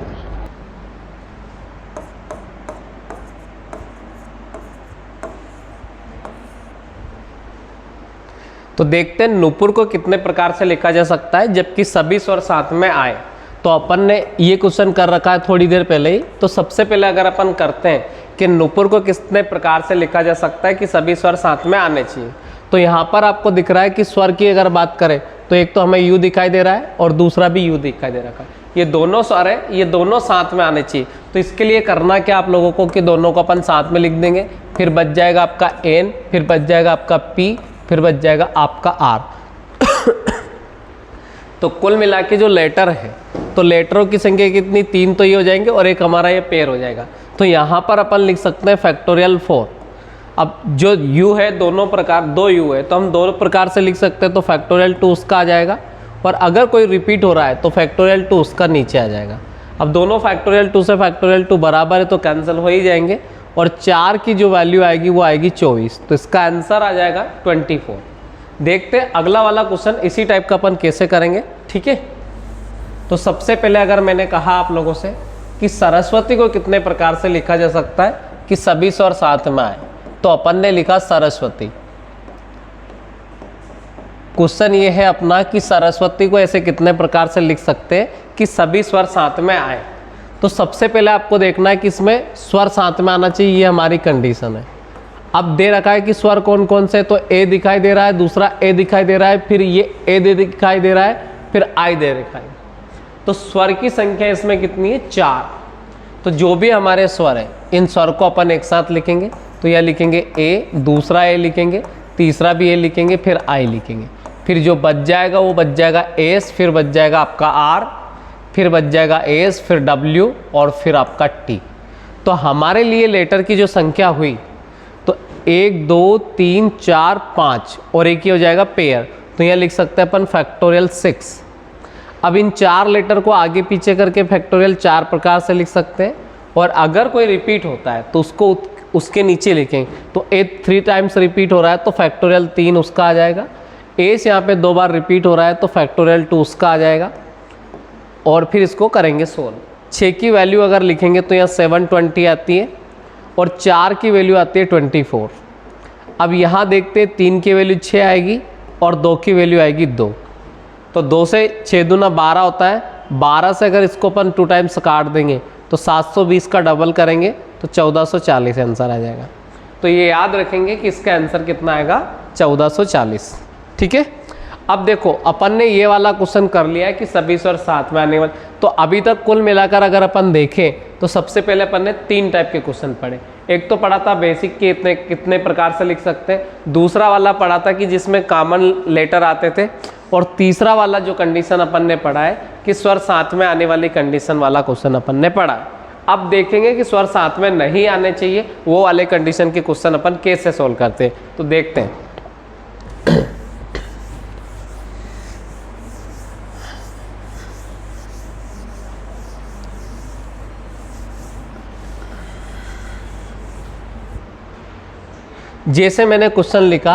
तो देखते हैं नुपुर को कितने प्रकार से लिखा जा सकता है जबकि सभी स्वर साथ में आए। तो अपन ने ये क्वेश्चन कर रखा है थोड़ी देर पहले ही। तो सबसे पहले अगर अपन करते हैं कि नुपुर को कितने प्रकार से लिखा जा सकता है कि सभी स्वर साथ में आने चाहिए, तो यहाँ पर आपको दिख रहा है कि स्वर की अगर बात करें तो एक तो हमें यू दिखाई दे रहा है और दूसरा भी यू दिखाई दे रहा है। ये दोनों स्वर है, ये दोनों साथ में आने चाहिए। तो इसके लिए करना क्या आप लोगों को कि दोनों को अपन साथ में लिख देंगे, फिर बच जाएगा आपका एन, फिर बच जाएगा आपका पी, फिर बच जाएगा आपका आर। तो कुल मिला के जो लेटर है, तो लेटरों की संख्या कितनी, 3 तो ये हो जाएंगे और एक हमारा ये पेयर हो जाएगा। तो यहाँ पर अपन लिख सकते हैं फैक्टोरियल 4। अब जो u है दोनों प्रकार, 2 u है तो हम 2 प्रकार से लिख सकते हैं। तो फैक्टोरियल 2 उसका आ जाएगा, और अगर कोई रिपीट हो रहा है तो फैक्टोरियल 2 उसका नीचे आ जाएगा। अब दोनों फैक्टोरियल 2 से फैक्टोरियल 2 बराबर है तो कैंसिल हो ही जाएंगे, और 4 की जो वैल्यू आएगी वो आएगी 24। तो इसका आंसर आ जाएगा 24। देखते हैं अगला वाला क्वेश्चन इसी टाइप का अपन कैसे करेंगे, ठीक है। तो सबसे पहले अगर मैंने कहा आप लोगों से कि सरस्वती को कितने प्रकार से लिखा जा सकता है कि सभी स्वर साथ में आए, तो अपन ने लिखा सरस्वती। क्वेश्चन ये है अपना कि सरस्वती को ऐसे कितने प्रकार से लिख सकते हैं कि सभी स्वर साथ में आए। तो सबसे पहले आपको देखना है कि इसमें स्वर साथ में आना चाहिए, ये हमारी कंडीशन है। अब दे रखा है कि स्वर कौन कौन से, तो ए दिखाई दे रहा है, दूसरा ए दिखाई दे रहा है, फिर ये ए दिखाई दे रहा है, फिर आई दे रखा है। तो स्वर की संख्या इसमें कितनी है, 4। तो जो भी हमारे स्वर है इन स्वर को अपन एक साथ लिखेंगे। तो यह लिखेंगे ए, दूसरा ए लिखेंगे, तीसरा भी ए लिखेंगे, फिर आई लिखेंगे। फिर जो बच जाएगा वो बच जाएगा एस, फिर बच जाएगा आपका आर, फिर बच जाएगा एस, फिर डब्ल्यू और फिर आपका टी। तो हमारे लिए लेटर की जो संख्या हुई तो 1 2 3 4 5 और एक ही हो जाएगा पेयर। तो यह लिख सकते हैं अपन फैक्टोरियल 6। अब इन 4 लेटर को आगे पीछे करके फैक्टोरियल 4 प्रकार से लिख सकते हैं, और अगर कोई रिपीट होता है तो उसको उसके नीचे लिखेंगे। तो ए 3 टाइम्स रिपीट हो रहा है तो फैक्टोरियल 3 उसका आ जाएगा। एस यहाँ पे 2 बार रिपीट हो रहा है तो फैक्टोरियल 2 उसका आ जाएगा, और फिर इसको करेंगे सोल्व। 6 की वैल्यू अगर लिखेंगे तो यहाँ 720 आती है, और 4 की वैल्यू आती है 24। अब यहाँ देखते हैं 3 की वैल्यू 6 आएगी और 2 की वैल्यू आएगी 2। तो 2 से 6 दूना 12 होता है, 12 से अगर इसको अपन 2 टाइम्स काट देंगे तो 720 का डबल करेंगे तो 1440 आंसर आ जाएगा। तो ये याद रखेंगे कि इसका आंसर कितना आएगा, 1440, ठीक है। अब देखो अपन ने ये वाला क्वेश्चन कर लिया है कि सभी स्वर साथ में आने वाले। तो अभी तक कुल मिलाकर अगर अपन देखें तो सबसे पहले अपन ने 3 टाइप के क्वेश्चन पढ़े। एक तो पढ़ा था बेसिक के कितने प्रकार से लिख सकते हैं, दूसरा वाला पढ़ा था कि जिसमें कॉमन लेटर आते थे, और तीसरा वाला जो कंडीशन अपन ने पढ़ा है कि स्वर साथ में आने वाली कंडीशन वाला क्वेश्चन अपन ने पढ़ा। अब देखेंगे कि स्वर साथ में नहीं आने चाहिए वो वाले कंडीशन के क्वेश्चन अपन कैसे सोल्व करते हैं, तो देखते हैं। जैसे मैंने क्वेश्चन लिखा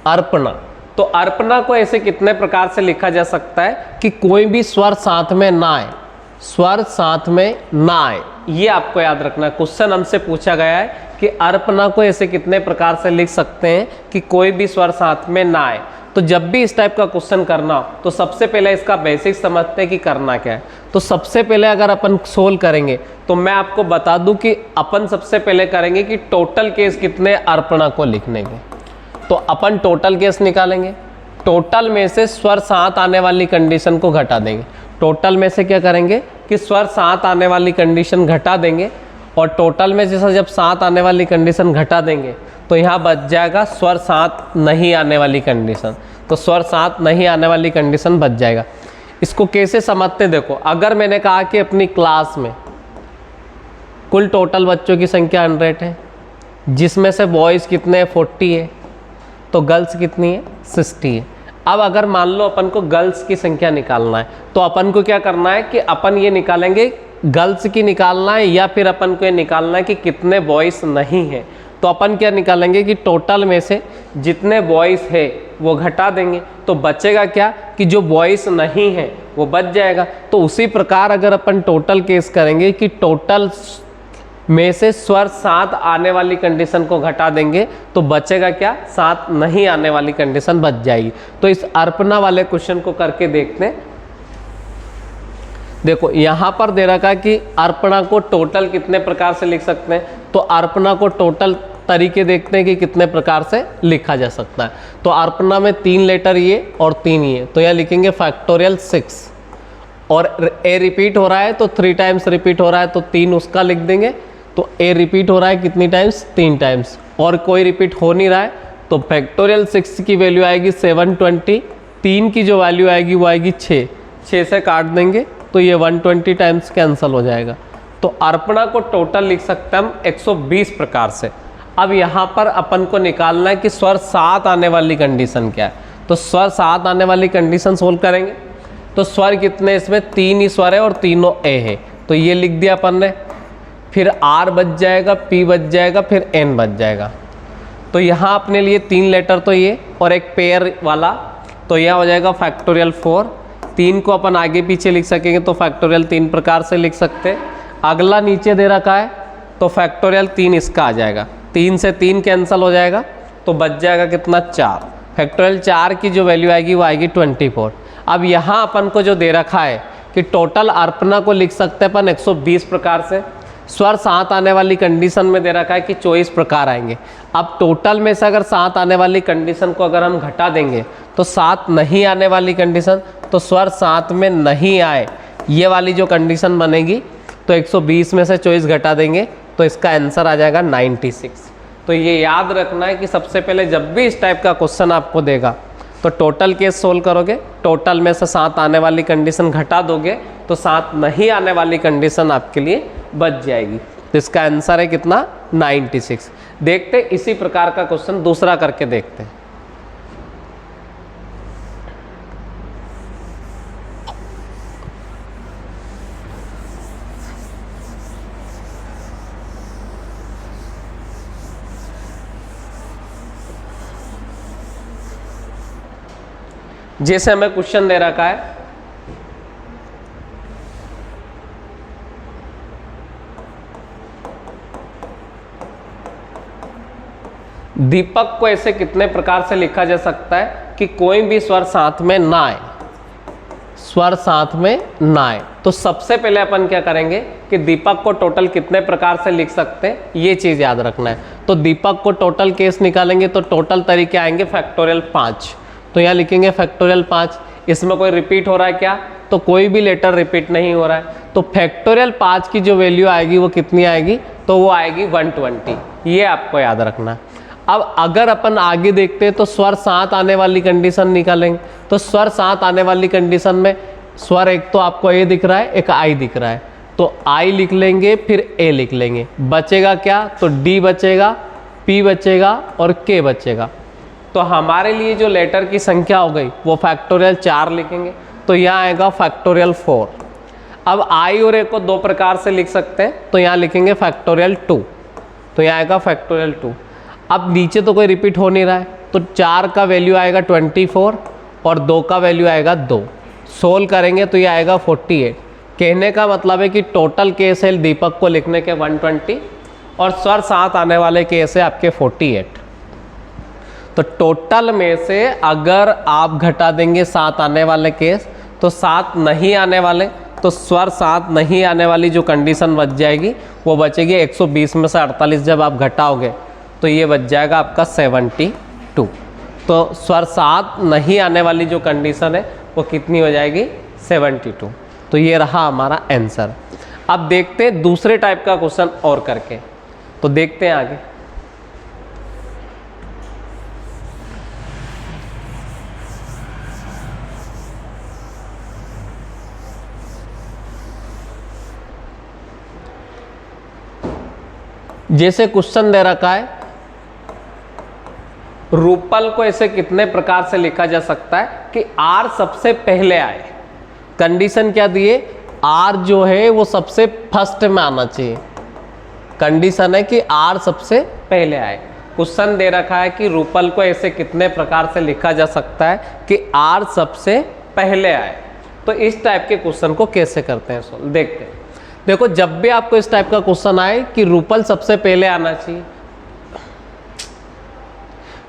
अर्पणा, तो अर्पणा को ऐसे कितने प्रकार से लिखा जा सकता है कि कोई भी स्वर साथ में ना आए, स्वर साथ में ना आए। ये आपको याद रखना है। क्वेश्चन हमसे पूछा गया है कि अर्पणा को ऐसे कितने प्रकार से लिख सकते हैं कि कोई भी स्वर साथ में ना आए। तो जब भी इस टाइप का क्वेश्चन करना हो तो सबसे पहले इसका बेसिक समझते हैं कि करना क्या है। तो सबसे पहले अगर अपन सोल्व करेंगे तो मैं आपको बता दूं कि अपन सबसे पहले करेंगे कि टोटल केस कितने अर्पणा को लिखने के। तो अपन टोटल केस निकालेंगे, टोटल में से स्वर साथ आने वाली कंडीशन को घटा देंगे। टोटल में से क्या करेंगे कि स्वर साथ आने वाली कंडीशन घटा देंगे, और टोटल में जैसा जब साथ आने वाली कंडीशन घटा देंगे तो यहाँ बच जाएगा स्वर साथ नहीं आने वाली कंडीशन। तो स्वर साथ नहीं आने वाली कंडीशन बच जाएगा। इसको कैसे समझते देखो, अगर मैंने कहा कि अपनी क्लास में कुल टोटल बच्चों की संख्या 100 है, जिसमें से बॉयज़ कितने हैं 40 है, तो गर्ल्स कितनी है 60 है। अब अगर मान लो अपन को गर्ल्स की संख्या निकालना है तो अपन को क्या करना है कि अपन ये निकालेंगे गर्ल्स की निकालना है, या फिर अपन को ये निकालना है कि कितने बॉयज़ नहीं है। तो अपन क्या निकालेंगे कि टोटल में से जितने बॉयज़ है वो घटा देंगे, तो बचेगा क्या कि जो बॉयज़ नहीं है वो बच जाएगा। तो उसी प्रकार अगर अपन टोटल केस करेंगे कि टोटल में से स्वर साथ आने वाली कंडीशन को घटा देंगे तो बचेगा क्या, साथ नहीं आने वाली कंडीशन बच जाएगी। तो इस अर्पणा वाले क्वेश्चन को करके देखते हैं। देखो यहाँ पर दे रखा है कि अर्पणा को टोटल कितने प्रकार से लिख सकते हैं। तो अर्पणा को टोटल तरीके देखते हैं कि कितने प्रकार से लिखा जा सकता है। तो अर्पणा में 3 लेटर ये और 3 ये, तो यहाँ लिखेंगे फैक्टोरियल 6, और ए रिपीट हो रहा है तो 3 टाइम्स रिपीट हो रहा है तो 3 उसका लिख देंगे। तो ए रिपीट हो रहा है कितनी टाइम्स, 3 टाइम्स, और कोई रिपीट हो नहीं रहा है तो फैक्टोरियल 6 की वैल्यू आएगी 720, 3 की जो वैल्यू आएगी वो आएगी 6 से काट देंगे तो ये 120 टाइम्स कैंसिल हो जाएगा। तो अर्पणा को टोटल लिख सकते हैं हम 120 प्रकार से। अब यहाँ पर अपन को निकालना है कि स्वर 7 आने वाली कंडीशन क्या है। तो स्वर 7 आने वाली कंडीशन सोल्व करेंगे। तो स्वर कितने, इसमें 3 ही स्वर है और तीनों ए है, तो ये लिख दिया अपन ने। फिर आर बच जाएगा, पी बच जाएगा, फिर एन बच जाएगा। तो यहाँ अपने लिए 3 लेटर तो ये और एक पेयर वाला, तो यह हो जाएगा फैक्टोरियल 4। 3 को अपन आगे पीछे लिख सकेंगे तो फैक्टोरियल 3 प्रकार से लिख सकते हैं। अगला नीचे दे रखा है तो फैक्टोरियल 3 इसका आ जाएगा, 3 से 3 कैंसिल हो जाएगा तो बच जाएगा कितना, 4। फैक्टोरियल 4 की जो वैल्यू आएगी वो आएगी 24। अब यहाँ अपन को जो दे रखा है कि टोटल अर्पणा को लिख सकते हैं अपन 120 प्रकार से। स्वर 7 आने वाली कंडीशन में दे रखा है कि 24 प्रकार आएंगे। अब टोटल में से अगर 7 आने वाली कंडीशन को अगर हम घटा देंगे तो 7 नहीं आने वाली कंडीशन, तो स्वर 7 में नहीं आए ये वाली जो कंडीशन बनेगी, तो 120 में से 24 घटा देंगे तो इसका आंसर आ जाएगा 96। तो ये याद रखना है कि सबसे पहले जब भी इस टाइप का क्वेश्चन आपको देगा तो टोटल केस सोल्व करोगे, टोटल में से 7 आने वाली कंडीशन घटा दोगे तो 7 नहीं आने वाली कंडीशन आपके लिए बच जाएगी। तो इसका आंसर है कितना, 96। देखते इसी प्रकार का क्वेश्चन दूसरा करके देखते हैं। जैसे हमें क्वेश्चन दे रखा है दीपक को ऐसे कितने प्रकार से लिखा जा सकता है कि कोई भी स्वर साथ में ना आए, स्वर साथ में ना आए। तो सबसे पहले अपन क्या करेंगे कि दीपक को टोटल कितने प्रकार से लिख सकते हैं ये चीज याद रखना है। तो दीपक को टोटल केस निकालेंगे तो टोटल तरीके आएंगे फैक्टोरियल 5। तो यहाँ लिखेंगे फैक्टोरियल 5। इसमें कोई रिपीट हो रहा है क्या, तो कोई भी लेटर रिपीट नहीं हो रहा है। तो फैक्टोरियल 5 की जो वैल्यू आएगी वो कितनी आएगी, तो वो आएगी 120। ये आपको याद रखना है। अब अगर अपन आगे देखते हैं तो स्वर 7 आने वाली कंडीशन निकालेंगे। तो स्वर 7 आने वाली कंडीशन में स्वर एक तो आपको ए दिख रहा है, एक आई दिख रहा है, तो आई लिख लेंगे फिर ए लिख लेंगे। बचेगा क्या, तो डी बचेगा, पी बचेगा और के बचेगा। तो हमारे लिए जो लेटर की संख्या हो गई वो फैक्टोरियल 4 लिखेंगे, तो यहाँ आएगा फैक्टोरियल 4। अब आई और ए को 2 प्रकार से लिख सकते हैं, तो यहाँ लिखेंगे फैक्टोरियल 2, तो यहाँ आएगा फैक्टोरियल 2। अब नीचे तो कोई रिपीट हो नहीं रहा है, तो 4 का वैल्यू आएगा 24 और 2 का वैल्यू आएगा 2। सोल्व करेंगे तो ये आएगा 48। कहने का मतलब है कि टोटल केस है दीपक को लिखने के 120 और स्वर 7 आने वाले केस है आपके 48। तो टोटल में से अगर आप घटा देंगे 7 आने वाले केस तो 7 नहीं आने वाले, तो स्वर 7 नहीं आने वाली जो कंडीशन बच जाएगी वो बचेगी 120 में से 48 जब आप घटाओगे तो ये बच जाएगा आपका 72। तो स्वर 7 नहीं आने वाली जो कंडीशन है वो कितनी हो जाएगी, 72। तो ये रहा हमारा आंसर। अब देखते हैं दूसरे टाइप का क्वेश्चन और करके, तो देखते हैं आगे। जैसे क्वेश्चन दे रखा है रूपल को ऐसे कितने प्रकार से लिखा जा सकता है कि आर सबसे पहले आए। कंडीशन क्या दिए, आर जो है वो सबसे फर्स्ट में आना चाहिए। कंडीशन है कि आर सबसे पहले आए। क्वेश्चन दे रखा है कि रूपल को ऐसे कितने प्रकार से लिखा जा सकता है कि आर सबसे पहले आए। तो इस टाइप के क्वेश्चन को कैसे करते हैं सोल्व, देखते हैं। देखो जब भी आपको इस टाइप का क्वेश्चन आए कि रूपल सबसे पहले आना चाहिए,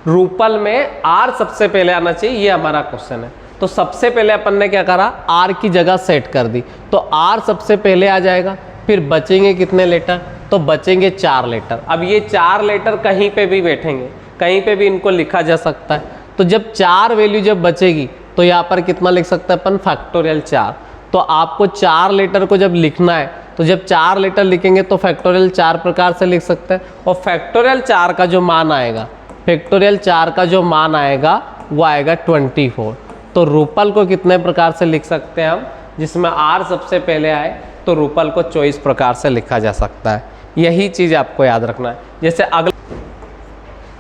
रूपल में आर सबसे पहले आना चाहिए, ये हमारा क्वेश्चन है। तो सबसे पहले अपन ने क्या करा, आर की जगह सेट कर दी, तो आर सबसे पहले आ जाएगा। फिर बचेंगे कितने लेटर, तो बचेंगे 4 लेटर। अब ये 4 लेटर कहीं पे भी बैठेंगे, कहीं पे भी इनको लिखा जा सकता है। तो जब 4 वैल्यू जब बचेगी तो यहाँ पर कितना लिख सकते हैं अपन, फैक्टोरियल 4। तो आपको 4 लेटर को जब लिखना है तो जब 4 लेटर लिखेंगे तो फैक्टोरियल 4 प्रकार से लिख सकते हैं। और फैक्टोरियल 4 का जो मान आएगा, फैक्टोरियल 4 का जो मान आएगा वो आएगा 24। तो रूपल को कितने प्रकार से लिख सकते हैं हम, जिसमें R सबसे पहले आए तो रूपल को 24 प्रकार से लिखा जा सकता है। यही चीज़ आपको याद रखना है। जैसे अगला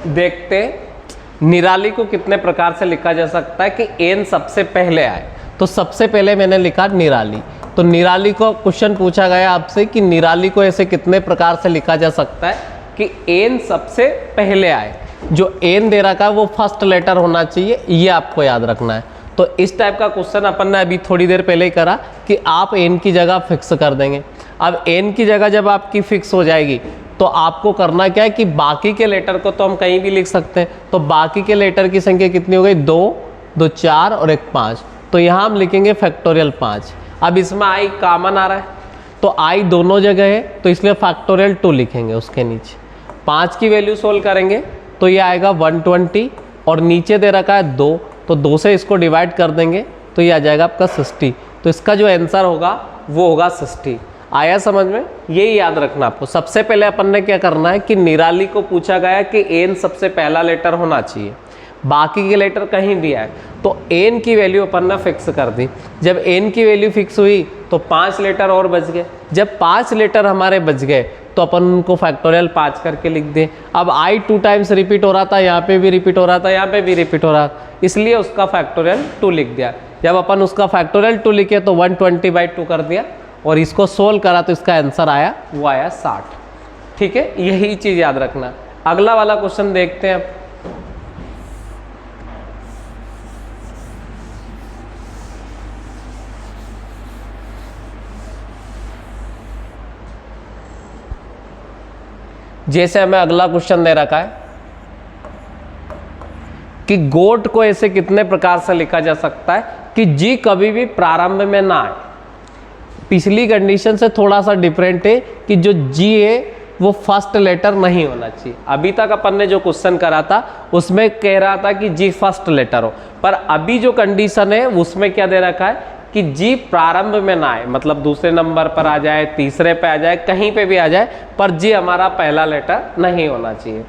देखते निराली को कितने प्रकार से लिखा जा सकता है कि एन सबसे पहले आए। तो सबसे पहले मैंने लिखा निराली, तो निराली को क्वेश्चन पूछा गया आपसे कि निराली को ऐसे कितने प्रकार से लिखा जा सकता है कि एन सबसे पहले आए। जो एन दे रखा है वो फर्स्ट लेटर होना चाहिए, ये आपको याद रखना है। तो इस टाइप का क्वेश्चन अपन ने अभी थोड़ी देर पहले ही करा कि आप एन की जगह फिक्स कर देंगे। अब एन की जगह जब आपकी फिक्स हो जाएगी तो आपको करना क्या है कि बाकी के लेटर को तो हम कहीं भी लिख सकते हैं। तो बाकी के लेटर की संख्या कितनी हो गई, 2, 2 4 और 1 5। तो यहाँ हम लिखेंगे फैक्टोरियल 5। अब इसमें आई कॉमन आ रहा है तो आई दोनों जगह है तो इसलिए फैक्टोरियल 2 लिखेंगे उसके नीचे। 5 की वैल्यू सोल्व करेंगे तो ये आएगा 120 और नीचे दे रखा है 2, तो 2 से इसको डिवाइड कर देंगे तो ये आ जाएगा आपका 60। तो इसका जो आंसर होगा वो होगा 60। आया समझ में? यही याद रखना आपको। सबसे पहले अपन ने क्या करना है कि निराली को पूछा गया कि एन सबसे पहला लेटर होना चाहिए, बाकी के लेटर कहीं भी आए तो एन की वैल्यू अपन ने फिक्स कर दी। जब एन की वैल्यू फिक्स हुई तो 5 लेटर और बच गए। जब 5 लेटर हमारे बच गए तो अपन उनको फैक्टोरियल 5 करके लिख दें। अब आई 2 टाइम्स रिपीट हो रहा था, यहाँ पे भी रिपीट हो रहा था, यहाँ पे भी रिपीट हो रहा था, इसलिए उसका फैक्टोरियल 2 लिख दिया। जब अपन उसका फैक्टोरियल 2 लिखे तो 120/2 कर दिया और इसको सोल्व करा तो इसका आंसर आया, वो आया 60। ठीक है, यही चीज़ याद रखना। अगला वाला क्वेश्चन देखते हैं। जैसे हमें अगला क्वेश्चन दे रखा है कि गोट को ऐसे कितने प्रकार से लिखा जा सकता है कि जी कभी भी प्रारंभ में ना आए। पिछली कंडीशन से थोड़ा सा डिफरेंट है कि जो जी है वो फर्स्ट लेटर नहीं होना चाहिए। अभी तक अपन ने जो क्वेश्चन करा था उसमें कह रहा था कि जी फर्स्ट लेटर हो, पर अभी जो कंडीशन है उसमें क्या दे रखा है कि जी प्रारंभ में ना आए, मतलब दूसरे नंबर पर आ जाए, तीसरे पे आ जाए, कहीं पे भी आ जाए, पर जी हमारा पहला लेटर नहीं होना चाहिए।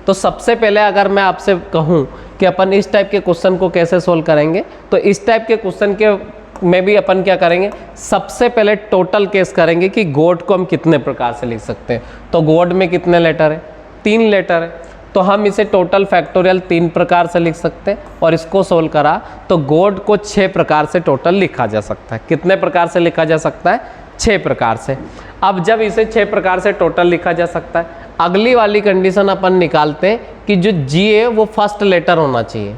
तो सबसे पहले अगर मैं आपसे कहूँ कि अपन इस टाइप के क्वेश्चन को कैसे सोल्व करेंगे, तो इस टाइप के क्वेश्चन के में भी अपन क्या करेंगे, सबसे पहले टोटल केस करेंगे कि गोड को हम कितने प्रकार से लिख सकते हैं। तो गोड में कितने लेटर है, 3 लेटर है, तो हम इसे टोटल फैक्टोरियल 3 प्रकार से लिख सकते हैं। और इसको सोल्व करा तो गोड को 6 प्रकार से टोटल लिखा जा सकता है। कितने प्रकार से लिखा जा सकता है, 6 प्रकार से। अब जब इसे 6 प्रकार से टोटल लिखा जा सकता है, अगली वाली कंडीशन अपन निकालते हैं कि जो जी है वो फर्स्ट लेटर होना चाहिए।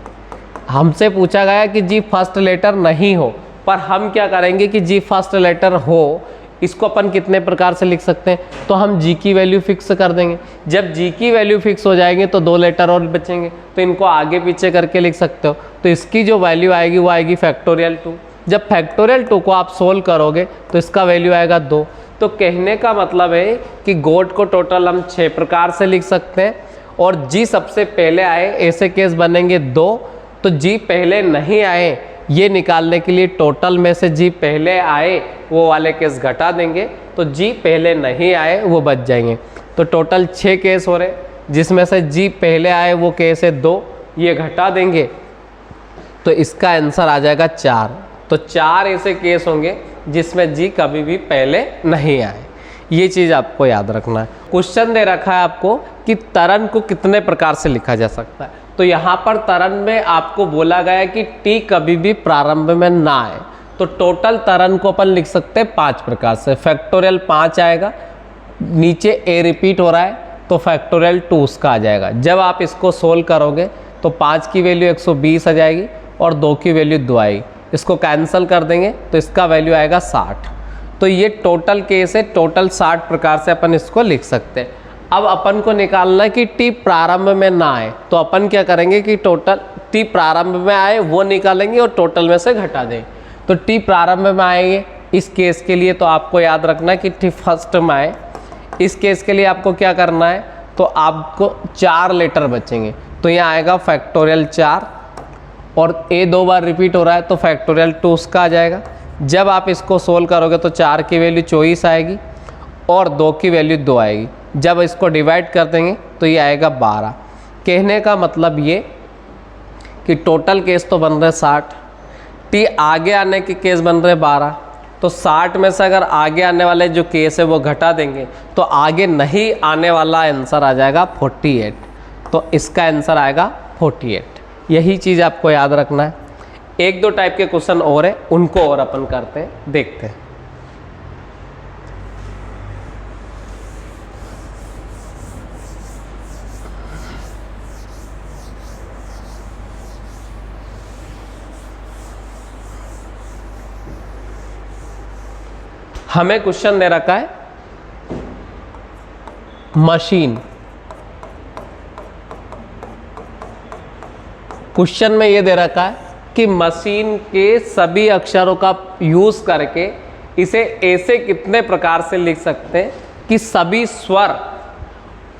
हमसे पूछा गया कि जी फर्स्ट लेटर नहीं हो, पर हम क्या करेंगे कि जी फर्स्ट लेटर हो, इसको अपन कितने प्रकार से लिख सकते हैं, तो हम जी की वैल्यू फिक्स कर देंगे। जब जी की वैल्यू फिक्स हो जाएंगे तो 2 लेटर और बचेंगे, तो इनको आगे पीछे करके लिख सकते हो। तो इसकी जो वैल्यू आएगी वो आएगी फैक्टोरियल 2। जब फैक्टोरियल 2 को आप सोल्व करोगे तो इसका वैल्यू आएगा 2। तो कहने का मतलब है कि गोड को टोटल हम 6 प्रकार से लिख सकते हैं और जी सबसे पहले आए ऐसे केस बनेंगे 2। तो जी पहले नहीं आए ये निकालने के लिए टोटल में से जी पहले आए वो वाले केस घटा देंगे, तो जी पहले नहीं आए वो बच जाएंगे। तो टोटल 6 केस हो रहे, जिसमें से जी पहले आए वो केस है 2, ये घटा देंगे तो इसका आंसर आ जाएगा 4। तो 4 ऐसे केस होंगे जिसमें जी कभी भी पहले नहीं आए। ये चीज़ आपको याद रखना है। क्वेश्चन दे रखा है आपको कि तरन को कितने प्रकार से लिखा जा सकता है। तो यहाँ पर तरन में आपको बोला गया है कि टी कभी भी प्रारंभ में ना आए। तो टोटल तरन को अपन लिख सकते हैं 5 प्रकार से। फैक्टोरियल 5 आएगा, नीचे ए रिपीट हो रहा है तो फैक्टोरियल 2 उसका आ जाएगा। जब आप इसको सोल्व करोगे तो 5 की वैल्यू 120 आ जाएगी और 2 की वैल्यू 2 आएगी। इसको कैंसिल कर देंगे तो इसका वैल्यू आएगा 60। तो ये टोटल केस है, टोटल 60 प्रकार से अपन इसको लिख सकते हैं। अब अपन को निकालना है कि टी प्रारंभ में ना आए, तो अपन क्या करेंगे कि टोटल टी प्रारंभ में आए वो निकालेंगे और टोटल में से घटा दें। तो टी प्रारंभ में आएंगे इस केस के लिए, तो आपको याद रखना है कि टी फर्स्ट में आए, इस केस के लिए आपको क्या करना है, तो आपको 4 लेटर बचेंगे, तो यहाँ आएगा फैक्टोरियल 4 और a 2 बार रिपीट हो रहा है तो फैक्टोरियल 2 उसका आ जाएगा। जब आप इसको सोल्व करोगे तो 4 की वैल्यू 24 आएगी और 2 की वैल्यू 2 आएगी। जब इसको डिवाइड कर देंगे तो ये आएगा 12। कहने का मतलब ये कि टोटल केस तो बन रहे 60, टी आगे आने के केस बन रहे 12, तो 60 में से अगर आगे आने वाले जो केस है वो घटा देंगे तो आगे नहीं आने वाला आंसर आ जाएगा 48। तो इसका आंसर आएगा 48। यही चीज़ आपको याद रखना है। 1-2 टाइप के क्वेश्चन और है, उनको और अपन करते हैं, देखते हैं। हमें क्वेश्चन दे रखा है मशीन। क्वेश्चन में ये दे रखा है कि मशीन के सभी अक्षरों का यूज करके इसे ऐसे कितने प्रकार से लिख सकते हैं कि सभी स्वर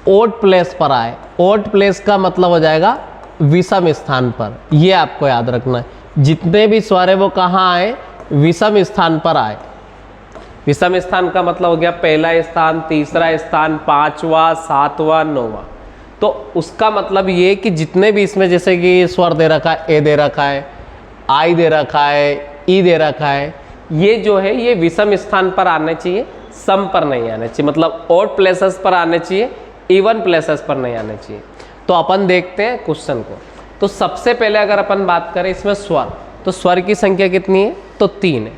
ओड प्लेस पर आए। ओड प्लेस का मतलब हो जाएगा विषम स्थान पर। ये आपको याद रखना है, जितने भी स्वर है वो कहाँ आए, विषम स्थान पर आए। विषम स्थान का मतलब हो गया पहला स्थान, तीसरा स्थान, 5वां, 7वां, 9वां। तो उसका मतलब ये कि जितने भी इसमें जैसे कि स्वर दे रखा है, ए दे रखा है, आई दे रखा है, ई दे रखा है, ये जो है ये विषम स्थान पर आने चाहिए, सम पर नहीं आने चाहिए, मतलब ऑड प्लेसेस पर आने चाहिए, इवन प्लेसेस पर नहीं आने चाहिए। तो अपन देखते हैं क्वेश्चन को। तो सबसे पहले अगर अपन बात करें इसमें स्वर, तो स्वर की संख्या कितनी है, तो 3 है।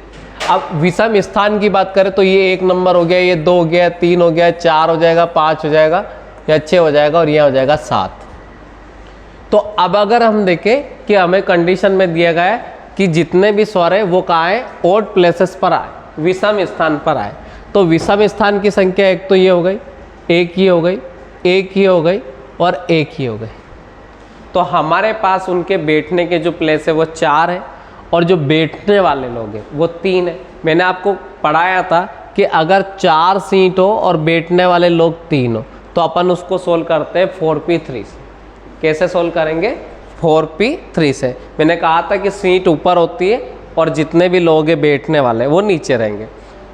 अब विषम स्थान की बात करें तो ये 1 नंबर हो गया, ये 2 हो गया, 3 हो गया, 4 हो जाएगा, 5 हो जाएगा, या 6 हो जाएगा और यह हो जाएगा 7। तो अब अगर हम देखें कि हमें कंडीशन में दिया गया है कि जितने भी स्वर है वो कहाँ है, ओड प्लेसेस पर आए, विषम स्थान पर आए। तो विषम स्थान की संख्या एक तो ये हो गई, एक ही हो गई, एक ही हो गई और एक ही हो गई। तो हमारे पास उनके बैठने के जो प्लेस है वो 4 है और जो बैठने वाले लोग हैं वो 3 है। मैंने आपको पढ़ाया था कि अगर 4 सीट हो और बैठने वाले लोग 3 हो तो अपन उसको सोल्व करते हैं 4p3 से। कैसे सोल्व करेंगे, 4p3 से। मैंने कहा था कि सीट ऊपर होती है और जितने भी लोग हैं बैठने वाले वो नीचे रहेंगे।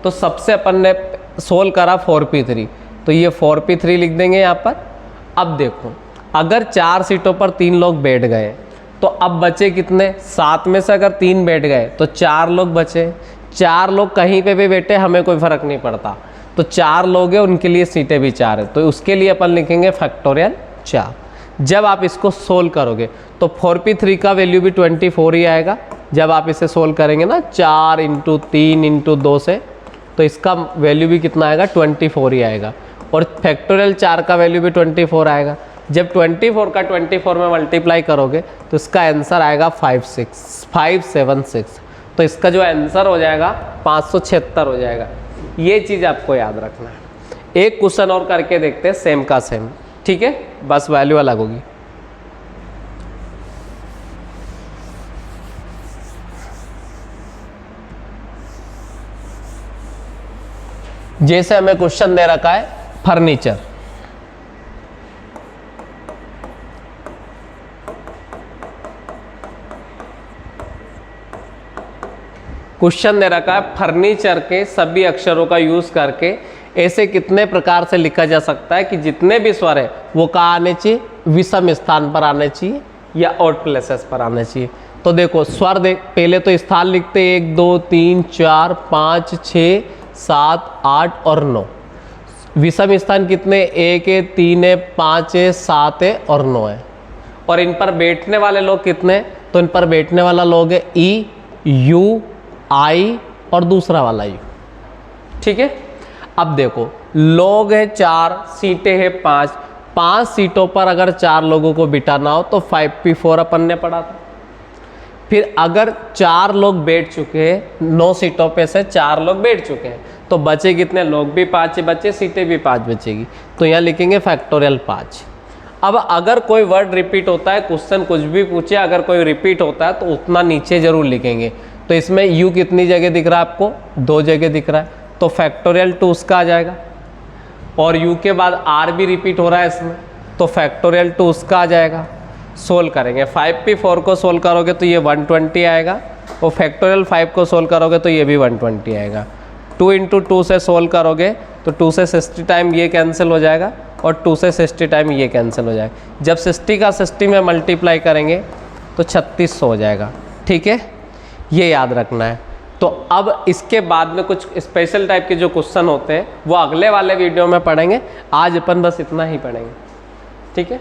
तो सबसे अपन ने सोल्व करा 4p3, तो ये 4p3 लिख देंगे यहाँ पर। अब देखो अगर 4 सीटों पर 3 लोग बैठ गए तो अब बचे कितने, 7 में से अगर 3 बैठ गए तो 4 लोग बचे। 4 लोग कहीं पे भी बैठे हमें कोई फर्क नहीं पड़ता, तो 4 लोग हैं उनके लिए सीटें भी 4 है, तो उसके लिए अपन लिखेंगे फैक्टोरियल 4। जब आप इसको सोल्व करोगे तो 4p3 का वैल्यू भी 24 ही आएगा। जब आप इसे सोल्व करेंगे ना 4 × 3 × 2 से, तो इसका वैल्यू भी कितना आएगा, 24 ही आएगा। और फैक्टोरियल 4 का वैल्यू भी 24 आएगा। जब 24 का 24 में मल्टीप्लाई करोगे तो इसका आंसर आएगा 576। तो इसका जो आंसर हो जाएगा 576 हो जाएगा। ये चीज़ आपको याद रखना है। एक क्वेश्चन और करके देखते हैं सेम का सेम, ठीक है, बस वैल्यू अलग होगी। जैसे हमें क्वेश्चन दे रखा है फर्नीचर। क्वेश्चन दे रखा है फर्नीचर के सभी अक्षरों का यूज करके ऐसे कितने प्रकार से लिखा जा सकता है कि जितने भी स्वर है वो कहाँ आने चाहिए, विषम स्थान पर आने चाहिए या ऑड प्लेसेस पर आने चाहिए। तो देखो स्वर देख, पहले तो स्थान लिखते 1 2 3 4 5 6 7 8 और 9। विषम स्थान कितने, 1 है, 3 है, 5 है, 7 है और 9 है। और इन पर बैठने वाले लोग कितने, तो इन पर बैठने वाला लोग है ई, यू, आई और दूसरा वाला यू, ठीक है। अब देखो लोग है 4, सीटें है 5 सीटों पर अगर 4 लोगों को बिठाना हो तो 5p4 अपन ने पढ़ा था। फिर अगर 4 लोग बैठ चुके हैं, 9 सीटों पे से 4 लोग बैठ चुके हैं तो बचे कितने, लोग भी 5 बचे, सीटें भी 5 बचेगी, तो यहाँ लिखेंगे फैक्टोरियल 5। अब अगर कोई वर्ड रिपीट होता है, क्वेश्चन कुछ भी पूछे, अगर कोई रिपीट होता है तो उतना नीचे जरूर लिखेंगे। तो इसमें u कितनी जगह दिख रहा है आपको, 2 जगह दिख रहा है, तो फैक्टोरियल 2 उसका आ जाएगा। और u के बाद r भी रिपीट हो रहा है इसमें, तो फैक्टोरियल 2 उसका आ जाएगा। सोल्व करेंगे 5p4 को सोल्व करोगे तो ये 120 आएगा, और फैक्टोरियल 5 को सोल्व करोगे तो ये भी 120 आएगा। 2 × 2 से सोल्व करोगे तो 2 से 60 टाइम ये कैंसिल हो जाएगा, और 2 से 60 टाइम ये कैंसिल हो जाएगा। जब 60 का 60 में मल्टीप्लाई करेंगे तो 3600 हो जाएगा। ठीक है, ये याद रखना है। तो अब इसके बाद में कुछ स्पेशल टाइप के जो क्वेश्चन होते हैं वो अगले वाले वीडियो में पढ़ेंगे। आज अपन बस इतना ही पढ़ेंगे। ठीक है।